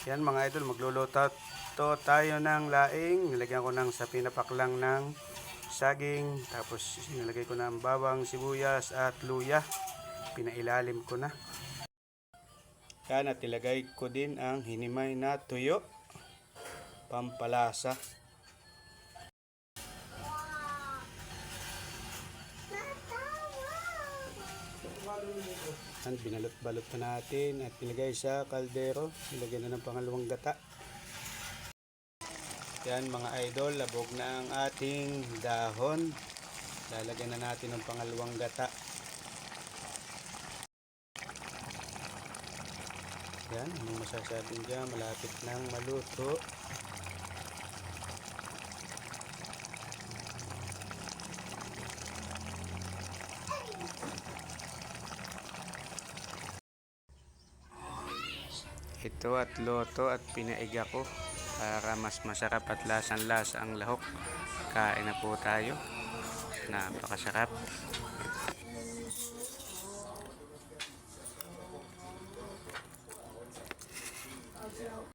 Yan mga idol, magluluto tayo ng laing. Nilagyan ko sa pinapaklang ng saging. Tapos nilagay ko ng bawang, sibuyas at luya. Pinailalim ko na. Yan, at ilagay ko din ang hinimay na tuyo. Pampalasa. Yan, binalot-balot na natin at ilagay sa kaldero. Ilagay na ng pangalawang gata. Yan mga idol, labog na ang ating dahon. Lalagyan na natin ng pangalawang gata. Yan, anong masasabi dyan? Malapit nang maluto. Ito at loto at pinaiga ko para mas masarap at lasang-lasa ang lahok. Kain na po tayo. Napakasarap.